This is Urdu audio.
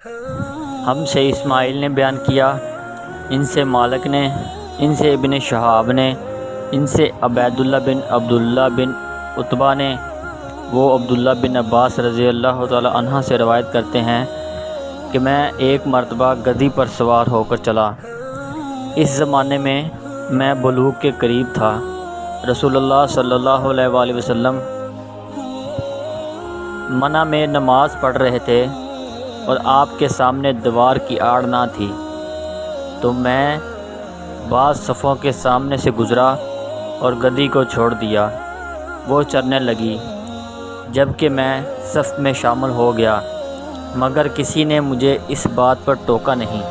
ہم سے اسماعیل نے بیان کیا، ان سے مالک نے، ان سے ابن شہاب نے، ان سے عبیداللہ بن عبداللہ بن عتبہ نے، وہ عبداللہ بن عباس رضی اللہ تعالی عنہ سے روایت کرتے ہیں کہ میں ایک مرتبہ گدھی پر سوار ہو کر چلا۔ اس زمانے میں بلوغ کے قریب تھا۔ رسول اللہ صلی اللہ علیہ وآلہ وسلم منع میں نماز پڑھ رہے تھے اور آپ کے سامنے دیوار کی آڑ نہ تھی، تو میں بعض صفوں کے سامنے سے گزرا اور گدھی کو چھوڑ دیا، وہ چرنے لگی، جبکہ میں صف میں شامل ہو گیا، مگر کسی نے مجھے اس بات پر ٹوکا نہیں۔